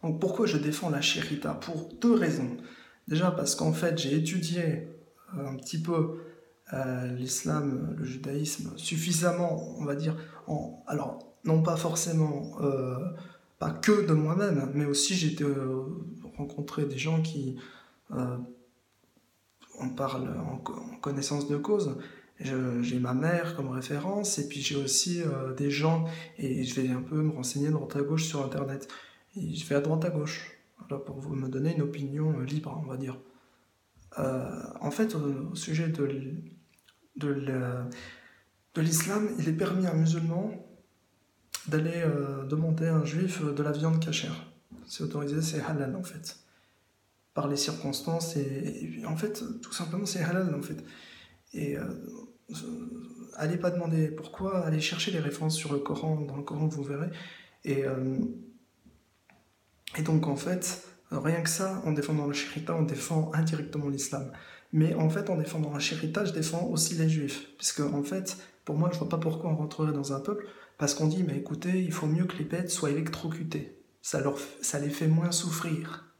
Donc pourquoi je défends la shérita? Pour deux raisons. Déjà parce qu'en fait j'ai étudié un petit peu l'islam, le judaïsme, suffisamment, on va dire, alors non pas forcément, pas que de moi-même, mais aussi j'ai rencontré des gens qui, euh, on parle en connaissance de cause. J'ai ma mère comme référence, et puis j'ai aussi des gens, et je vais un peu me renseigner de droite à gauche sur Internet. Et je vais à droite à gauche, voilà, pour vous me donner une opinion libre, on va dire. En fait, au sujet de la- de l'islam, il est permis à un musulman d'aller demander à un juif de la viande cachère. C'est autorisé, c'est halal en fait. Par les circonstances, et en fait, tout simplement, c'est halal en fait. Et allez pas demander pourquoi, allez chercher les références sur le Coran, dans le Coran vous verrez. Et, euh, et donc en fait, rien que ça, en défendant la shérita, on défend indirectement l'islam. Mais en fait, en défendant la shérita, je défends aussi les juifs. Puisque en fait, pour moi, je vois pas pourquoi on rentrerait dans un peuple, parce qu'on dit, mais écoutez, il faut mieux que les bêtes soient électrocutées. Ça les fait moins souffrir.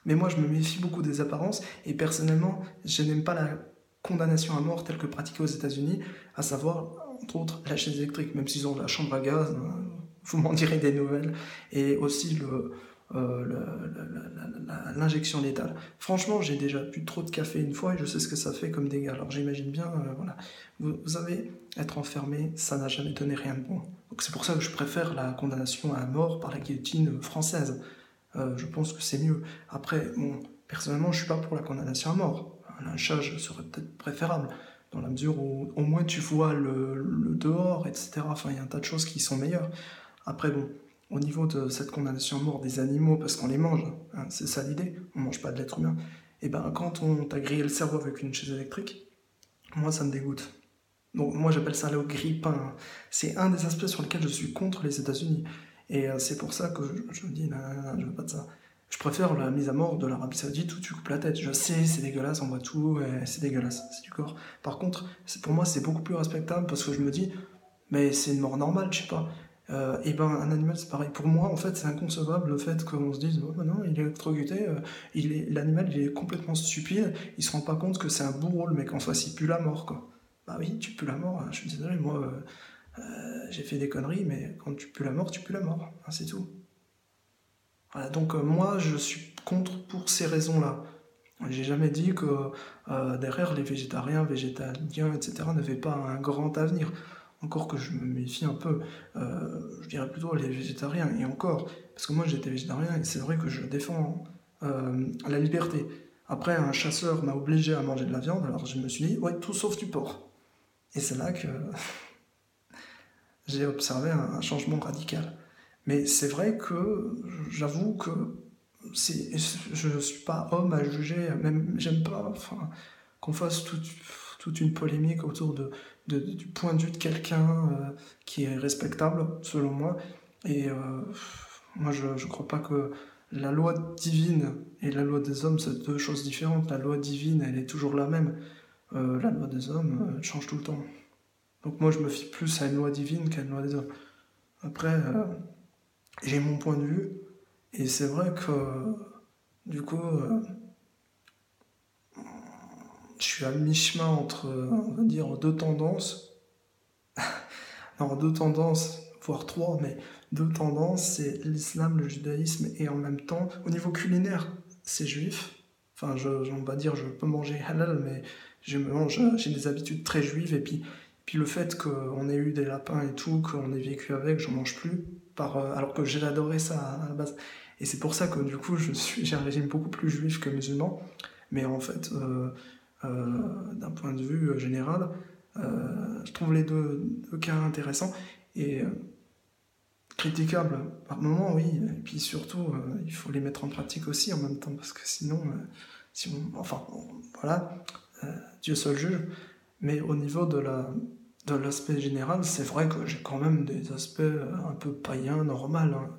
Mais moi, je me méfie beaucoup des apparences, et personnellement, je n'aime pas la condamnation à mort telle que pratiquée aux États-Unis, à savoir, entre autres, la chaise électrique, même s'ils ont la chambre à gaz, vous m'en direz des nouvelles, et aussi l'injection létale. Franchement, j'ai déjà bu trop de café une fois et je sais ce que ça fait comme dégâts. Alors j'imagine bien, voilà, vous savez, être enfermé, ça n'a jamais donné rien de bon. Donc c'est pour ça que je préfère la condamnation à mort par la guillotine française. Je pense que c'est mieux. Après, bon, personnellement, je suis pas pour la condamnation à mort. Un lynchage serait peut-être préférable, dans la mesure où au moins tu vois le dehors, etc. Enfin, il y a un tas de choses qui sont meilleures. Après, bon, au niveau de cette condamnation à mort des animaux, parce qu'on les mange, hein, c'est ça l'idée, on mange pas de l'être humain, et ben quand on t'a grillé le cerveau avec une chaise électrique, moi ça me dégoûte. Donc moi j'appelle ça le grille-pain. C'est un des aspects sur lesquels je suis contre les États-Unis. Et c'est pour ça que je me dis, non, je veux pas de ça. Je préfère la mise à mort de l'Arabie Saoudite où tu coupes la tête. Je sais, c'est dégueulasse, on voit tout, c'est dégueulasse, c'est du corps. Par contre, pour moi, c'est beaucoup plus respectable parce que je me dis, mais c'est une mort normale, je sais pas. Et ben un animal c'est pareil. Pour moi, en fait, c'est inconcevable le fait qu'on se dise, oh, ben non, il est électrocuté, l'animal il est complètement stupide, il se rend pas compte que c'est un bourreau le mec en face, il pue la mort quoi. Bah oui, tu pues la mort, hein, je suis désolé, moi j'ai fait des conneries, mais quand tu pues la mort, tu pues la mort, hein, c'est tout. Voilà, donc moi je suis contre pour ces raisons-là. J'ai jamais dit que derrière les végétariens, végétaliens, etc. n'avaient pas un grand avenir. Encore que je me méfie un peu, je dirais plutôt les végétariens, et encore, parce que moi j'étais végétarien et c'est vrai que je défends la liberté. Après, un chasseur m'a obligé à manger de la viande, alors je me suis dit, ouais, tout sauf du porc. Et c'est là que j'ai observé un changement radical. Mais c'est vrai que j'avoue que je ne suis pas homme à juger, même j'aime pas enfin, qu'on fasse toute une polémique autour du point de vue de quelqu'un qui est respectable, selon moi. Et moi, je ne crois pas que la loi divine et la loi des hommes, c'est deux choses différentes. La loi divine, elle est toujours la même. La loi des hommes, elle change tout le temps. Donc moi, je me fie plus à une loi divine qu'à une loi des hommes. Après, j'ai mon point de vue, et c'est vrai que, du coup, je suis à mi-chemin entre, on va dire, deux tendances. Non, deux tendances, voire trois, mais deux tendances, c'est l'islam, le judaïsme, et en même temps, au niveau culinaire, c'est juif. Enfin, on va dire, je peux manger halal, mais j'ai des habitudes très juives, et puis le fait qu'on ait eu des lapins et tout, qu'on ait vécu avec, j'en mange plus, alors que j'ai adoré ça à la base. Et c'est pour ça que du coup, j'ai un régime beaucoup plus juif que musulman, mais en fait, d'un point de vue général, je trouve les deux cas intéressants et critiquables par moments, oui. Et puis surtout, il faut les mettre en pratique aussi en même temps, parce que sinon, enfin, voilà, Dieu seul juge. Mais au niveau de l'aspect général, c'est vrai que j'ai quand même des aspects un peu païens, normal. Hein,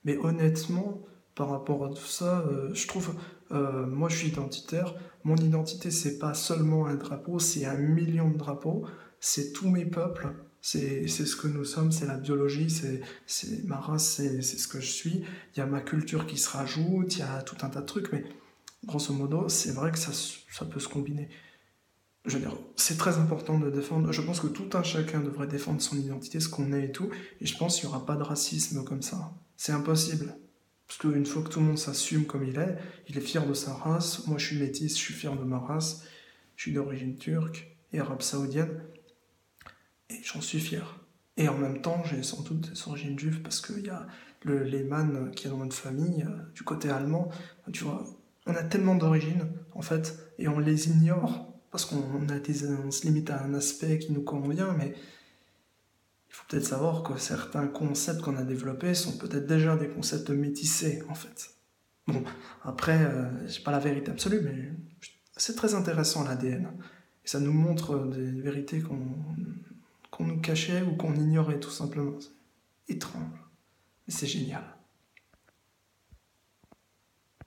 mais honnêtement, par rapport à tout ça, je trouve, moi je suis identitaire, mon identité c'est pas seulement un drapeau, c'est un million de drapeaux, c'est tous mes peuples, C'est ce que nous sommes, c'est la biologie, c'est ma race, c'est ce que je suis. Il y a ma culture qui se rajoute, il y a tout un tas de trucs, mais grosso modo, c'est vrai que ça peut se combiner. Je veux dire, c'est très important de défendre. Je pense que tout un chacun devrait défendre son identité, ce qu'on est et tout. Et je pense qu'il n'y aura pas de racisme comme ça. C'est impossible. Parce qu'une fois que tout le monde s'assume comme il est fier de sa race. Moi, je suis métisse, je suis fier de ma race. Je suis d'origine turque et arabe saoudienne. Et j'en suis fier. Et en même temps, j'ai sans doute des origines juives parce qu'il y a le Lehmann qui est dans notre famille, du côté allemand. Tu vois, on a tellement d'origines, en fait, et on les ignore parce on se limite à un aspect qui nous convient, mais il faut peut-être savoir que certains concepts qu'on a développés sont peut-être déjà des concepts métissés, en fait. Bon, après, j'ai pas la vérité absolue, mais c'est très intéressant l'ADN. Et ça nous montre des vérités qu'on nous cachait ou qu'on ignorait tout simplement. C'est étrange, mais c'est génial.